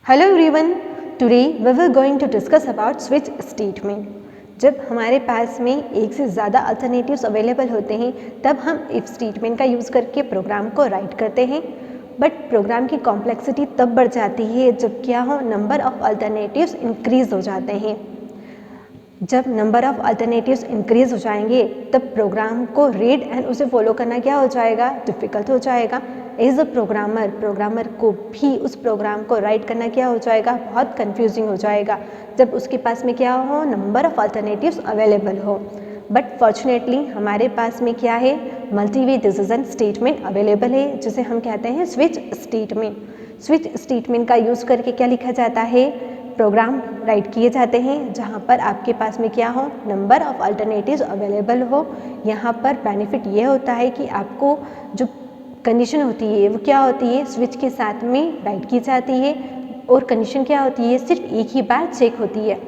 Hello everyone, today we were going to discuss about switch statement. जब हमारे पास में एक से ज़्यादा अल्टरनेटिव्स अवेलेबल होते हैं तब हम इफ स्टेटमेंट का यूज़ करके प्रोग्राम को राइट करते हैं, बट प्रोग्राम की कॉम्प्लेक्सिटी तब बढ़ जाती है जब क्या हो नंबर ऑफ अल्टरनेटिव्स इंक्रीज हो जाते हैं। जब नंबर ऑफ अल्टरनेटिव्स इंक्रीज हो जाएंगे तब प्रोग्राम को रीड एंड उसे फॉलो करना क्या हो जाएगा, डिफ़िकल्ट हो जाएगा। एज अ प्रोग्रामर को भी उस प्रोग्राम को राइट करना क्या हो जाएगा, बहुत कंफ्यूजिंग हो जाएगा जब उसके पास में क्या हो, नंबर ऑफ अल्टरनेटिव्स अवेलेबल हो। बट फॉर्चुनेटली हमारे पास में क्या है, मल्टी वे डिसीजन स्टेटमेंट अवेलेबल है जिसे हम कहते हैं स्विच स्टेटमेंट। स्विच स्टेटमेंट का यूज़ करके क्या लिखा जाता है, प्रोग्राम राइट किए जाते हैं जहाँ पर आपके पास में क्या हो, नंबर ऑफ अल्टरनेटिव्स अवेलेबल हो। यहाँ पर बेनिफिट ये होता है कि आपको जो कंडीशन होती है वो क्या होती है, स्विच के साथ में राइट की जाती है और कंडीशन क्या होती है, सिर्फ एक ही बार चेक होती है।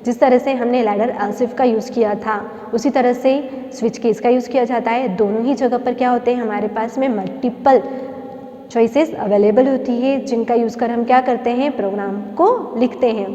जिस तरह से हमने लैडर एल्सिफ का यूज़ किया था उसी तरह से स्विच केस का यूज़ किया जाता है। दोनों ही जगह पर क्या होते हैं, हमारे पास में मल्टीपल चॉइसेस अवेलेबल होती है जिनका यूज़ कर हम क्या करते हैं, प्रोग्राम को लिखते हैं।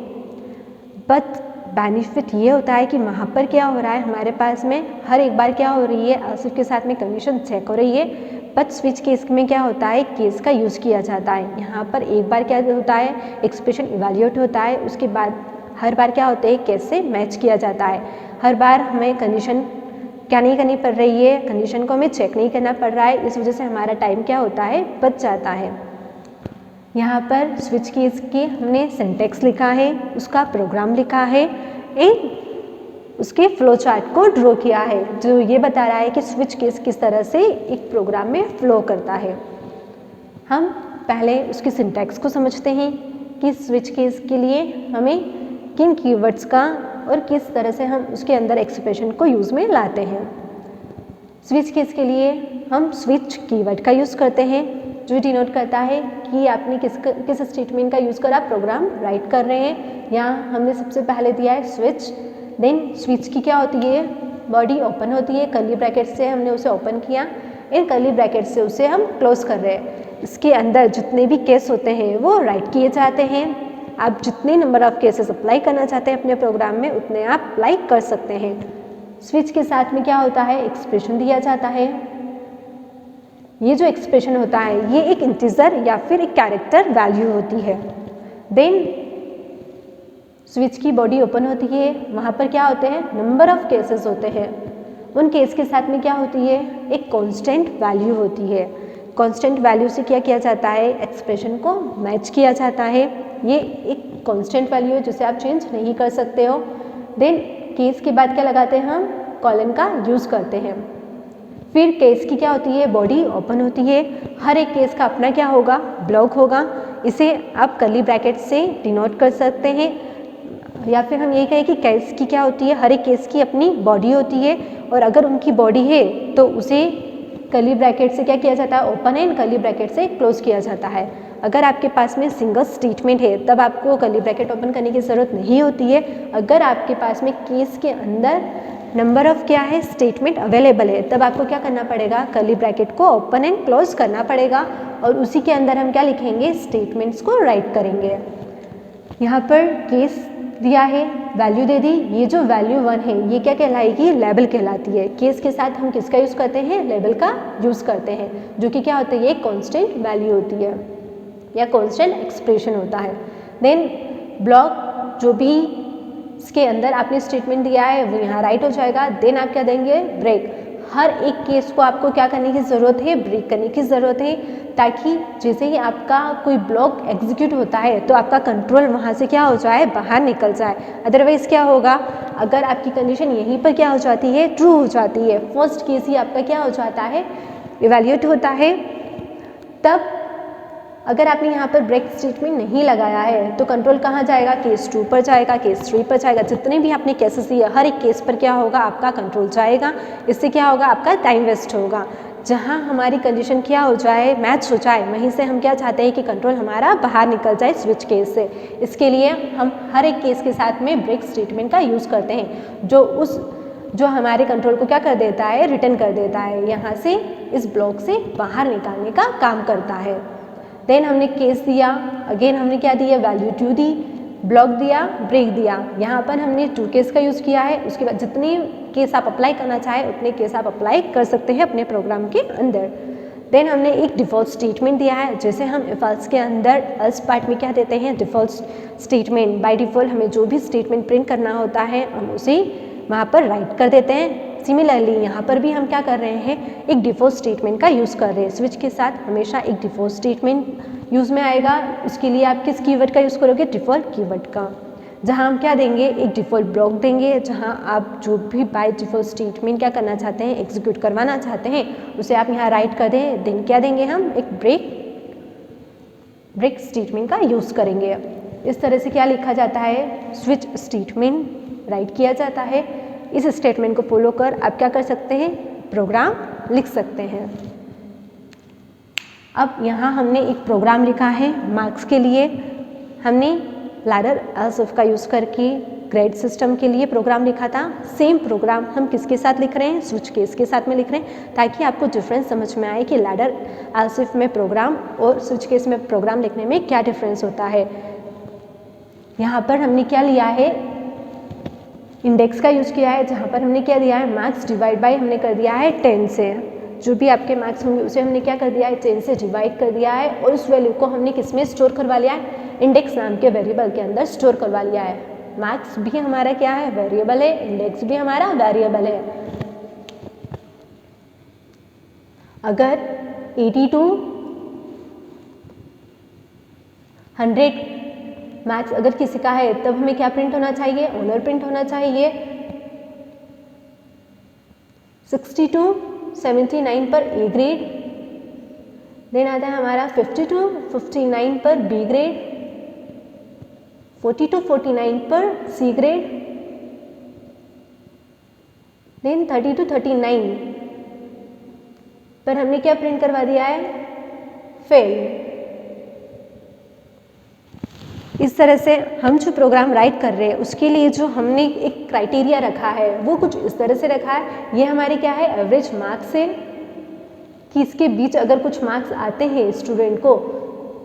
बट बेनिफिट ये होता है कि वहाँ पर क्या हो रहा है, हमारे पास में हर एक बार क्या हो रही है, एल्सिफ के साथ में कंडीशन चेक हो रही है। बट स्विच केस में क्या होता है, केस का यूज़ किया जाता है। यहाँ पर एक बार क्या होता है, एक्सप्रेशन इवैल्यूएट होता है, उसके बाद हर बार क्या होता है, केस से मैच किया जाता है। हर बार हमें कंडीशन क्या नहीं करनी पड़ रही है, कंडीशन को हमें चेक नहीं करना पड़ रहा है, इस वजह से हमारा टाइम क्या होता है, बच जाता है। यहाँ पर स्विच केस के हमने सिंटैक्स लिखा है, उसका प्रोग्राम लिखा है, उसके फ्लो चार्ट को ड्रॉ किया है जो ये बता रहा है कि स्विच केस किस तरह से एक प्रोग्राम में फ्लो करता है। हम पहले उसकी सिंटैक्स को समझते हैं कि स्विच केस के लिए हमें किन कीवर्ड्स का और किस तरह से हम उसके अंदर एक्सप्रेशन को यूज़ में लाते हैं। स्विच केस के लिए हम स्विच कीवर्ड का यूज़ करते हैं जो डिनोट करता है कि आपने किस स्टेटमेंट का यूज़ कर आप प्रोग्राम राइट कर रहे हैं। यहाँ हमने सबसे पहले दिया है स्विच, देन स्विच की क्या होती है, बॉडी ओपन होती है, कर्ली ब्रैकेट से हमने उसे ओपन किया, इन कर्ली ब्रैकेट से उसे हम क्लोज कर रहे हैं। इसके अंदर जितने भी केस होते हैं वो राइट किए जाते हैं। आप जितने नंबर ऑफ केसेस अप्लाई करना चाहते हैं अपने प्रोग्राम में उतने आप अप्लाई कर सकते हैं। स्विच के साथ में क्या होता है, एक्सप्रेशन दिया जाता है। ये जो एक्सप्रेशन होता है ये एक इंटीजर या फिर एक कैरेक्टर वैल्यू होती है। देन स्विच की बॉडी ओपन होती है, वहाँ पर क्या होते हैं, नंबर ऑफ केसेस होते हैं। उन केस के साथ में क्या होती है, एक कांस्टेंट वैल्यू होती है। कांस्टेंट वैल्यू से क्या किया जाता है, एक्सप्रेशन को मैच किया जाता है। ये एक कांस्टेंट वैल्यू है जिसे आप चेंज नहीं कर सकते हो। देन केस के बाद क्या लगाते हैं, हम कॉलन का यूज़ करते हैं। फिर केस की क्या होती है, बॉडी ओपन होती है। हर एक केस का अपना क्या होगा, ब्लॉक होगा। इसे आप कर्ली ब्रैकेट से डिनोट कर सकते हैं या फिर हम ये कहें कि केस की क्या होती है, हर एक केस की अपनी बॉडी होती है और अगर उनकी बॉडी है तो उसे कर्ली ब्रैकेट से क्या किया जाता है, ओपन एंड कर्ली ब्रैकेट से क्लोज किया जाता है। अगर आपके पास में सिंगल स्टेटमेंट है तब आपको कर्ली ब्रैकेट ओपन करने की ज़रूरत नहीं होती है। अगर आपके पास में केस के अंदर नंबर ऑफ क्या है, स्टेटमेंट अवेलेबल है, तब आपको क्या करना पड़ेगा, कर्ली ब्रैकेट को ओपन एंड क्लोज करना पड़ेगा और उसी के अंदर हम क्या लिखेंगे, स्टेटमेंट्स को राइट करेंगे। यहाँ पर केस दिया है, वैल्यू दे दी। ये जो वैल्यू 1 है ये क्या कहलाएगी, लेबल कहलाती है। केस के साथ हम किसका यूज़ करते हैं, लेबल का यूज़ करते हैं जो कि क्या होता है, ये कांस्टेंट वैल्यू होती है या कांस्टेंट एक्सप्रेशन होता है। देन ब्लॉक जो भी इसके अंदर आपने स्टेटमेंट दिया है वो यहाँ राइट हो जाएगा। देन आप क्या देंगे, ब्रेक। हर एक केस को आपको क्या करने की ज़रूरत है, ब्रेक करने की ज़रूरत है, ताकि जैसे ही आपका कोई ब्लॉक एग्जीक्यूट होता है तो आपका कंट्रोल वहाँ से क्या हो जाए, बाहर निकल जाए। अदरवाइज़ क्या होगा, अगर आपकी कंडीशन यहीं पर क्या हो जाती है, ट्रू हो जाती है, फर्स्ट केस ही आपका क्या हो जाता है, इवैल्यूएट होता है, तब अगर आपने यहाँ पर ब्रेक स्टेटमेंट नहीं लगाया है तो कंट्रोल कहाँ जाएगा, केस 2 पर जाएगा, केस 3 पर जाएगा। जितने भी आपने केसेस दिए हर एक केस पर क्या होगा, आपका कंट्रोल जाएगा। इससे क्या होगा, आपका टाइम वेस्ट होगा। जहाँ हमारी कंडीशन क्या हो जाए, मैच हो जाए, वहीं से हम क्या चाहते हैं कि कंट्रोल हमारा बाहर निकल जाए स्विच केस से। इसके लिए हम हर एक केस के साथ में ब्रेक स्टेटमेंट का यूज़ करते हैं जो हमारे कंट्रोल को क्या कर देता है, रिटर्न कर देता है, यहाँ से इस ब्लॉक से बाहर निकालने का काम करता है। देन हमने केस दिया, अगेन हमने क्या दिया, वैल्यू टू दी, ब्लॉक दिया, ब्रेक दिया। यहाँ पर हमने टू केस का यूज़ किया है। उसके बाद जितने केस आप अप्लाई करना चाहें उतने केस आप अप्लाई कर सकते हैं अपने प्रोग्राम के अंदर। देन हमने एक डिफ़ॉल्ट स्टेटमेंट दिया है, जैसे हम इफ एल्स के अंदर एल्स पार्ट में क्या देते हैं, डिफ़ॉल्ट स्टेटमेंट। बाय डिफ़ॉल्ट हमें जो भी स्टेटमेंट प्रिंट करना होता है हम उसे वहाँ पर राइट कर देते हैं। सिमिलरली यहाँ पर भी हम क्या कर रहे हैं, एक डिफ़ॉल्ट स्टेटमेंट का यूज़ कर रहे हैं। स्विच के साथ हमेशा एक डिफ़ॉल्ट स्टेटमेंट यूज़ में आएगा। उसके लिए आप किस कीवर्ड का यूज़ करोगे, डिफ़ॉल्ट कीवर्ड का, जहाँ हम क्या देंगे, एक डिफ़ॉल्ट ब्लॉक देंगे, जहाँ आप जो भी बाय डिफ़ॉल्ट स्टेटमेंट क्या करना चाहते हैं, एग्जीक्यूट करवाना चाहते हैं, उसे आप यहाँ राइट कर दें। देन क्या देंगे, हम एक ब्रेक स्टेटमेंट का यूज़ करेंगे। इस तरह से क्या लिखा जाता है, स्विच स्टेटमेंट राइट किया जाता है। इस स्टेटमेंट को फॉलो कर आप क्या कर सकते हैं, प्रोग्राम लिख सकते हैं। अब यहाँ हमने एक प्रोग्राम लिखा है मार्क्स के लिए। हमने लैडर एल्स इफ का यूज़ करके ग्रेड सिस्टम के लिए प्रोग्राम लिखा था। सेम प्रोग्राम हम किसके साथ लिख रहे हैं, स्विच केस के साथ में लिख रहे हैं, ताकि आपको डिफरेंस समझ में आए कि लैडर एल्स इफ में प्रोग्राम और स्विच केस में प्रोग्राम लिखने में क्या डिफरेंस होता है। यहाँ पर हमने क्या लिया है, इंडेक्स का यूज़ किया है, जहाँ पर हमने क्या दिया है, मार्क्स डिवाइड बाय हमने कर दिया है 10 से। जो भी आपके मार्क्स होंगे उसे हमने क्या कर दिया है, 10 से डिवाइड कर दिया है, और उस वैल्यू को हमने किस में स्टोर करवा लिया है, इंडेक्स नाम के वेरिएबल के अंदर स्टोर करवा लिया है। मार्क्स भी हमारा क्या है, वेरिएबल है, इंडेक्स भी हमारा वेरिएबल है। अगर 80 to 100 मार्क्स अगर किसी का है तब हमें क्या प्रिंट होना चाहिए, ऑनर प्रिंट होना चाहिए। 60 to 79 पर ए ग्रेड, देन आता है हमारा 50 to 59 पर बी ग्रेड, 40 to 49 पर सी ग्रेड, देन 30 to 39 पर हमने क्या प्रिंट करवा दिया है, फेल। इस तरह से हम जो प्रोग्राम राइट कर रहे हैं उसके लिए जो हमने एक क्राइटेरिया रखा है वो कुछ इस तरह से रखा है। ये हमारे क्या है, एवरेज मार्क्स है कि इसके बीच अगर कुछ मार्क्स आते हैं स्टूडेंट को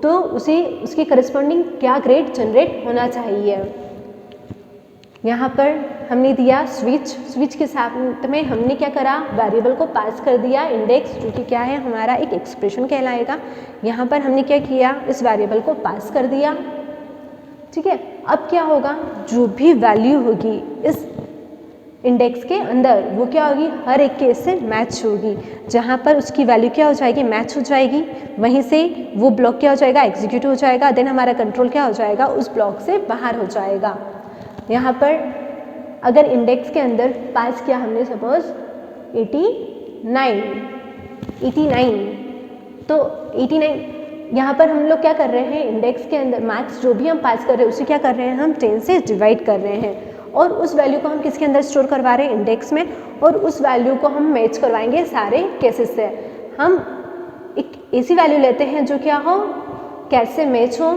तो उसे उसके करस्पॉन्डिंग क्या ग्रेड जनरेट होना चाहिए। यहाँ पर हमने दिया स्विच के साथ में हमने क्या करा, वेरिएबल को पास कर दिया इंडेक्स, जो कि क्या है हमारा एक एक्सप्रेशन कहलाएगा। यहाँ पर हमने क्या किया, इस वेरिएबल को पास कर दिया, ठीक है। अब क्या होगा, जो भी वैल्यू होगी इस इंडेक्स के अंदर वो क्या होगी, हर एक केस से मैच होगी। जहाँ पर उसकी वैल्यू क्या हो जाएगी, मैच हो जाएगी, वहीं से वो ब्लॉक क्या हो जाएगा, एग्जीक्यूट हो जाएगा। देन हमारा कंट्रोल क्या हो जाएगा, उस ब्लॉक से बाहर हो जाएगा। यहाँ पर अगर इंडेक्स के अंदर पास किया हमने सपोज 89 तो 89 यहाँ पर हम लोग क्या कर रहे हैं, इंडेक्स के अंदर मार्क्स जो भी हम पास कर रहे हैं उसे क्या कर रहे हैं, हम 10 से डिवाइड कर रहे हैं, और उस वैल्यू को हम किसके अंदर स्टोर करवा रहे हैं, इंडेक्स में, और उस वैल्यू को हम मैच करवाएंगे सारे केसेस से। हम एक ऐसी वैल्यू लेते हैं जो क्या हो, कैसे मैच हो।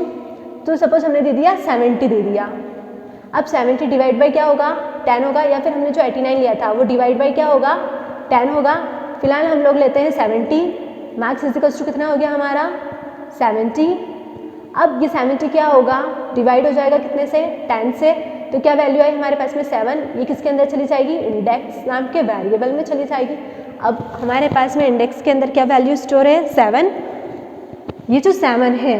तो सपोज हमने दे दिया 70 दे दिया, अब 70 डिवाइड बाई क्या होगा, 10 होगा, या फिर हमने जो 89 लिया था वो डिवाइड बाई क्या होगा, 10 होगा। फिलहाल हम लोग लेते हैं 70, मार्क्स इजिकल्स टू कितना हो गया हमारा 70। अब ये 70 क्या होगा, डिवाइड हो जाएगा कितने से, 10 से, तो क्या वैल्यू आई हमारे पास में 7। ये किसके अंदर चली जाएगी, इंडेक्स नाम के वेरिएबल में चली जाएगी। अब हमारे पास में इंडेक्स के अंदर क्या वैल्यू स्टोर है, 7। ये जो 7 है,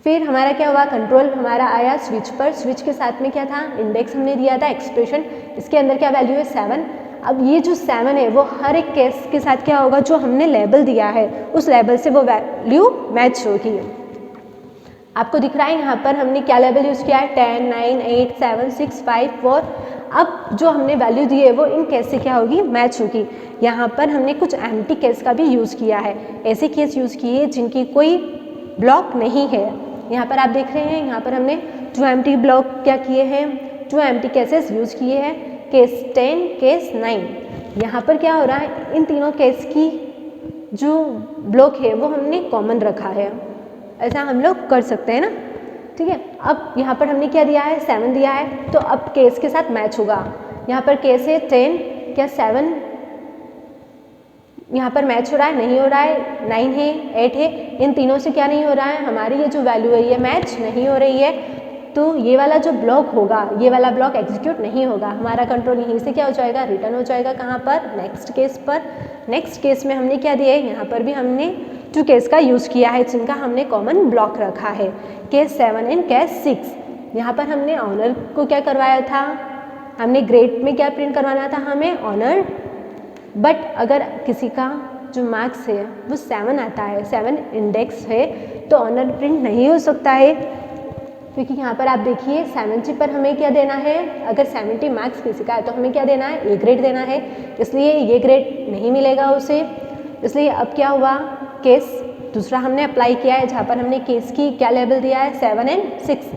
फिर हमारा क्या हुआ, कंट्रोल हमारा आया स्विच पर, स्विच के साथ में क्या था, इंडेक्स हमने दिया था एक्सप्रेशन, इसके अंदर क्या वैल्यू है 7। अब ये जो 7 है वो हर एक केस के साथ क्या होगा, जो हमने लेबल दिया है उस लेबल से वो वैल्यू मैच होगी। आपको दिख रहा है यहाँ पर हमने क्या लेबल यूज़ किया है, 10, 9, 8, 7, 6, 5, 4। अब जो हमने वैल्यू दी है वो इन केस से क्या होगी, मैच होगी। यहाँ पर हमने कुछ एम्प्टी केस का भी यूज़ किया है, ऐसे केस यूज़ किए जिनकी कोई ब्लॉक नहीं है। यहाँ पर आप देख रहे हैं, यहाँ पर हमने 2 एम्प्टी ब्लॉक क्या किए हैं, 2 एम्प्टी केसेस यूज़ किए हैं, केस 10, केस 9। यहाँ पर क्या हो रहा है, इन तीनों केस की जो ब्लॉक है वो हमने कॉमन रखा है, ऐसा हम लोग कर सकते हैं ना, ठीक है। अब यहाँ पर हमने क्या दिया है, 7 दिया है, तो अब केस के साथ मैच होगा। यहाँ पर केस है 10, क्या 7 यहाँ पर मैच हो रहा है, नहीं हो रहा है, 9 है, 8 है, इन तीनों से क्या नहीं हो रहा है, हमारी ये जो वैल्यू है ये मैच नहीं हो रही है, तो ये वाला जो ब्लॉक होगा, ये वाला ब्लॉक एग्जीक्यूट नहीं होगा, हमारा कंट्रोल यहीं से क्या हो जाएगा, रिटर्न हो जाएगा कहाँ पर, नेक्स्ट केस पर। नेक्स्ट केस में हमने क्या दिया है, यहाँ पर भी हमने 2 केस का यूज़ किया है जिनका हमने कॉमन ब्लॉक रखा है, केस 7 एंड केस 6। यहाँ पर हमने ऑनर को क्या करवाया था, हमने ग्रेड में क्या प्रिंट करवाना था, हमें ऑनर। बट अगर किसी का जो मार्क्स है वो 7 आता है, 7 इंडेक्स है, तो ऑनर प्रिंट नहीं हो सकता है, क्योंकि यहाँ पर आप देखिए 70 पर हमें क्या देना है, अगर 70 मार्क्स किसी का है तो हमें क्या देना है, ए ग्रेड देना है, इसलिए ये ग्रेड नहीं मिलेगा उसे। इसलिए अब क्या हुआ, केस दूसरा हमने अप्लाई किया है, जहाँ पर हमने केस की क्या लेवल दिया है, 7 एंड 6।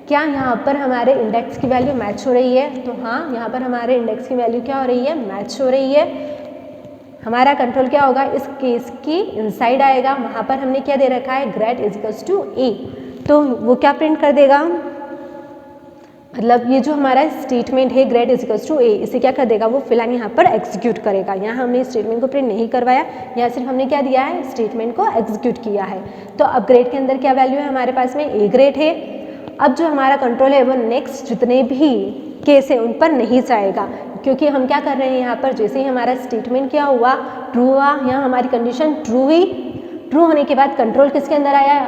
क्या यहाँ पर हमारे इंडेक्स की वैल्यू मैच हो रही है, तो हाँ यहाँ पर हमारे इंडेक्स की वैल्यू क्या हो रही है, मैच हो रही है। हमारा कंट्रोल क्या होगा, इस केस की इनसाइड आएगा, वहाँ पर हमने क्या दे रखा है, ग्रेड इजिकल्स टू ए, तो वो क्या प्रिंट कर देगा, मतलब ये जो हमारा स्टेटमेंट है ग्रेड इजिकल्स टू ए, इसे क्या कर देगा, वो फिलहाल यहाँ पर एग्जीक्यूट करेगा। यहाँ हमने स्टेटमेंट को प्रिंट नहीं करवाया, यहाँ सिर्फ हमने क्या दिया है, स्टेटमेंट को एग्जीक्यूट किया है। तो अब ग्रेड के अंदर क्या वैल्यू है हमारे पास में, ए ग्रेड है। अब जो हमारा कंट्रोल है वो नेक्स्ट जितने भी केस है उन पर नहीं जाएगा, क्योंकि हम क्या कर रहे हैं, यहाँ पर जैसे ही हमारा स्टेटमेंट क्या हुआ, ट्रू हुआ, यहाँ हमारी कंडीशन ट्रू हुई, ट्रू होने के बाद कंट्रोल किसके अंदर आया,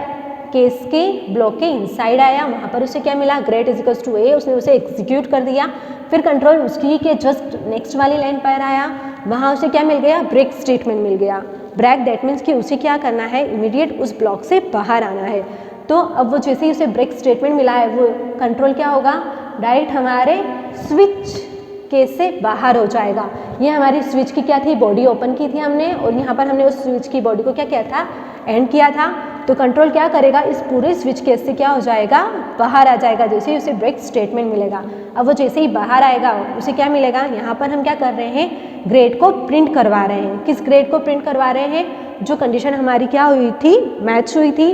केस के ब्लॉक के इनसाइड आया, वहाँ पर उसे क्या मिला, ग्रेड इजिकल्स टू ए, उसने उसे एग्जीक्यूट कर दिया। फिर कंट्रोल उसकी के जस्ट नेक्स्ट वाली लाइन पर आया, वहाँ उसे क्या मिल गया, ब्रेक स्टेटमेंट मिल गया। ब्रेक दैट मीन्स कि उसे क्या करना है, इमीडिएट उस ब्लॉक से बाहर आना है। तो अब वो जैसे ही उसे ब्रेक स्टेटमेंट मिला है, वो कंट्रोल क्या होगा, डायरेक्ट हमारे स्विच केस से बाहर हो जाएगा। ये हमारी स्विच की क्या थी, बॉडी ओपन की थी हमने, और यहाँ पर हमने उस स्विच की बॉडी को क्या किया था, एंड किया था। तो कंट्रोल क्या करेगा, इस पूरे स्विच केस से क्या हो जाएगा, बाहर आ जाएगा, जैसे ही उसे ब्रेक स्टेटमेंट मिलेगा। अब वो जैसे ही बाहर आएगा उसे क्या मिलेगा, यहाँ पर हम क्या कर रहे हैं, ग्रेड को प्रिंट करवा रहे हैं। किस ग्रेड को प्रिंट करवा रहे हैं, जो कंडीशन हमारी क्या हुई थी, मैच हुई थी,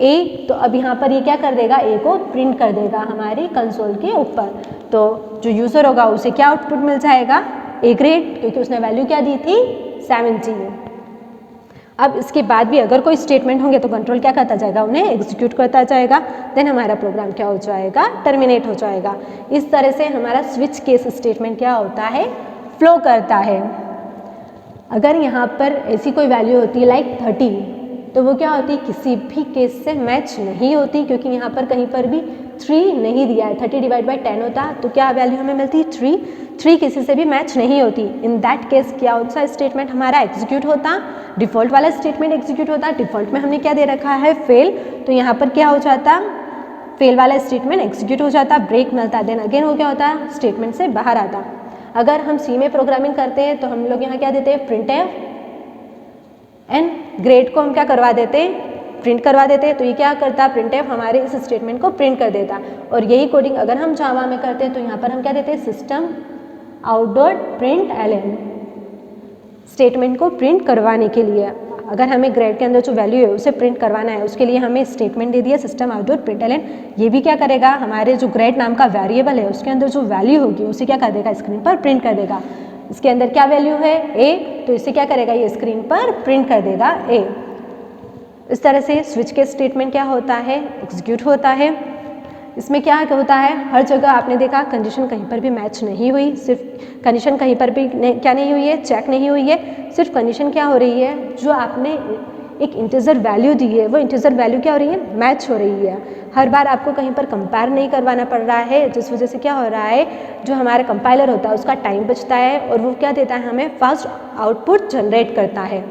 ए। तो अब यहाँ पर ये क्या कर देगा, ए को प्रिंट कर देगा हमारी कंसोल के ऊपर। तो जो यूज़र होगा उसे क्या आउटपुट मिल जाएगा, ए ग्रेड, क्योंकि उसने वैल्यू क्या दी थी, 70। अब इसके बाद भी अगर कोई स्टेटमेंट होंगे तो कंट्रोल क्या करता जाएगा, उन्हें एग्जीक्यूट करता जाएगा, देन हमारा प्रोग्राम क्या हो जाएगा, टर्मिनेट हो जाएगा। इस तरह से हमारा स्विच केस स्टेटमेंट क्या होता है, फ्लो करता है। अगर यहाँ पर ऐसी कोई वैल्यू होती है लाइक 30, तो वो क्या होती है, किसी भी केस से मैच नहीं होती, क्योंकि यहाँ पर कहीं पर भी 3 नहीं दिया है। 30 डिवाइड बाई 10 होता तो क्या वैल्यू हमें मिलती, 3। 3 किसी से भी मैच नहीं होती। इन दैट केस क्या सा स्टेटमेंट हमारा एग्जीक्यूट होता, डिफ़ॉल्ट वाला स्टेटमेंट एग्जीक्यूट होता। डिफ़ॉल्ट में हमने क्या दे रखा है, फेल, तो यहाँ पर क्या हो जाता, फेल वाला स्टेटमेंट एग्जीक्यूट हो जाता, ब्रेक मिलता, देन अगेन वो क्या होता, स्टेटमेंट से बाहर आता। अगर हम सी में प्रोग्रामिंग करते हैं तो हम लोग यहाँ क्या देते हैं, प्रिंटफ एंड ग्रेड को हम क्या करवा देते हैं, प्रिंट करवा देते हैं। तो ये क्या करता है, प्रिंटफ हमारे इस स्टेटमेंट को प्रिंट कर देता। और यही कोडिंग अगर हम जावा में करते हैं तो यहाँ पर हम क्या देते हैं, system out dot println, statement को प्रिंट करवाने के लिए। अगर हमें ग्रेड के अंदर जो वैल्यू है उसे प्रिंट करवाना है, उसके लिए हमें स्टेटमेंट दे दिया system out dot println. ये भी क्या करेगा, हमारे जो ग्रेड नाम का वेरिएबल है उसके अंदर जो वैल्यू होगी उसे क्या कर देगा, स्क्रीन पर प्रिंट कर देगा। इसके अंदर क्या वैल्यू है, ए, तो इसे क्या करेगा, ये स्क्रीन पर प्रिंट कर देगा ए। इस तरह से स्विच के स्टेटमेंट क्या होता है, एग्जीक्यूट होता है। इसमें क्या होता है, हर जगह आपने देखा कंडीशन कहीं पर भी मैच नहीं हुई, सिर्फ कंडीशन कहीं पर भी क्या नहीं हुई है, चेक नहीं हुई है। सिर्फ कंडीशन क्या हो रही है, जो आपने एक इंटीजर वैल्यू दी है वो इंटीजर वैल्यू क्या हो रही है, मैच हो रही है। हर बार आपको कहीं पर कंपेयर नहीं करवाना पड़ रहा है, जिस वजह से क्या हो रहा है, जो हमारा कंपाइलर होता है उसका टाइम बचता है और वो क्या देता है, हमें फास्ट आउटपुट जनरेट करता है।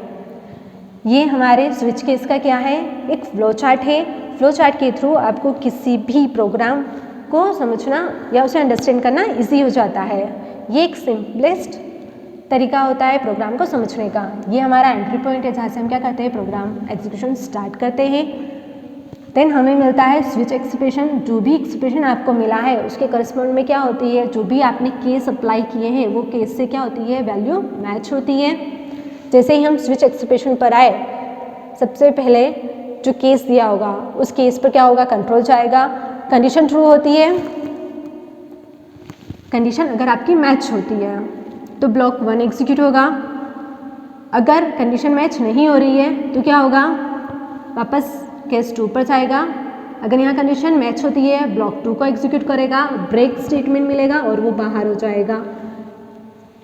ये हमारे स्विच केस का क्या है, एक फ्लो चार्ट है। फ्लो चार्ट के थ्रू आपको किसी भी प्रोग्राम को समझना या उसे अंडरस्टैंड करना इजी हो जाता है। ये एक सिंपलेस्ट तरीका होता है प्रोग्राम को समझने का। ये हमारा एंट्री पॉइंट है जहाँ से हम क्या करते हैं, प्रोग्राम एग्जीक्यूशन स्टार्ट करते हैं। देन हमें मिलता है स्विच एक्सप्रेशन। जो भी एक्सप्रेशन आपको मिला है उसके करस्पॉन्ड में क्या होती है, जो भी आपने केस अप्लाई किए हैं वो केस से क्या होती है, वैल्यू मैच होती है। जैसे ही हम स्विच एक्सप्रेशन पर आए, सबसे पहले जो केस दिया होगा उस केस पर क्या होगा, कंट्रोल जाएगा। कंडीशन ट्रू होती है, कंडीशन अगर आपकी मैच होती है तो ब्लॉक 1 एग्जीक्यूट होगा। अगर कंडीशन मैच नहीं हो रही है तो क्या होगा, वापस केस 2 पर जाएगा। अगर यहाँ कंडीशन मैच होती है ब्लॉक 2 को एग्जीक्यूट करेगा, ब्रेक स्टेटमेंट मिलेगा और वो बाहर हो जाएगा।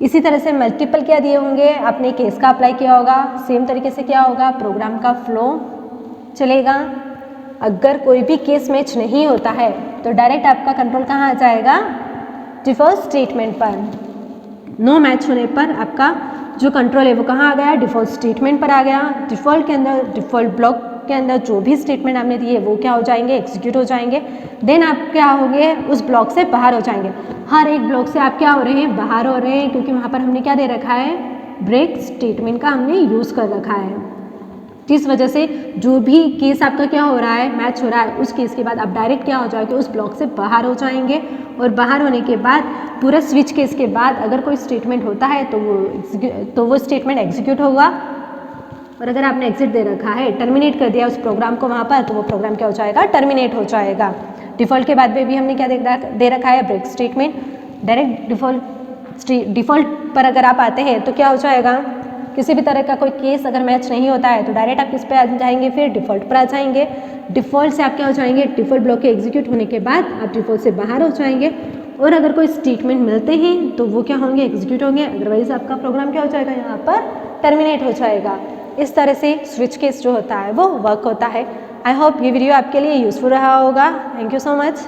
इसी तरह से मल्टीपल क्या दिए होंगे, आपने केस का अप्लाई किया होगा, सेम तरीके से क्या होगा, प्रोग्राम का फ्लो चलेगा। अगर कोई भी केस मैच नहीं होता है तो डायरेक्ट आपका कंट्रोल कहाँ आ जाएगा, डिफ़ॉल्ट स्टेटमेंट पर। नो मैच होने पर आपका जो कंट्रोल है वो कहाँ आ गया, डिफ़ॉल्ट स्टेटमेंट पर आ गया। डिफ़ॉल्ट के अंदर, डिफ़ॉल्ट ब्लॉक के अंदर जो भी स्टेटमेंट आपने दिए वो क्या हो जाएंगे, एग्जीक्यूट हो जाएंगे। देन आप क्या होंगे, उस ब्लॉक से बाहर हो जाएंगे। हर एक ब्लॉक से आप क्या हो रहे हैं, बाहर हो रहे हैं, क्योंकि वहाँ पर हमने क्या दे रखा है, ब्रेक स्टेटमेंट का हमने यूज़ कर रखा है। जिस वजह से जो भी केस आपका क्या हो रहा है, मैच हो रहा है, उस केस के बाद आप डायरेक्ट क्या हो जाएंगे, उस ब्लॉक से बाहर हो जाएंगे। और बाहर होने के बाद पूरा स्विच केस के बाद अगर कोई स्टेटमेंट होता है तो वो स्टेटमेंट एग्जीक्यूट होगा। और अगर आपने एग्जिट दे रखा है, टर्मिनेट कर दिया उस प्रोग्राम को वहाँ पर, तो वो प्रोग्राम क्या हो जाएगा, टर्मिनेट हो जाएगा। डिफ़ॉल्ट के बाद में भी हमने क्या दे रखा है, ब्रेक स्टेटमेंट। डायरेक्ट डिफ़ॉल्ट पर अगर आप आते हैं तो क्या हो जाएगा, किसी भी तरह का कोई केस अगर मैच नहीं होता है तो डायरेक्ट आप किस पे आ जाएंगे, फिर डिफ़ॉल्ट पर आ जाएंगे। डिफ़ॉल्ट से आप क्या हो जाएंगे, डिफ़ॉल्ट ब्लॉक के एग्जीक्यूट होने के बाद आप डिफ़ॉल्ट से बाहर हो जाएंगे। और अगर कोई स्टेटमेंट मिलते हैं तो वो क्या होंगे, एग्जीक्यूट होंगे। अदरवाइज आपका प्रोग्राम क्या हो जाएगा, यहाँ पर टर्मिनेट हो जाएगा। इस तरह से स्विच केस जो होता है वो वर्क होता है। आई होप ये वीडियो आपके लिए यूज़फुल रहा होगा। Thank you so much.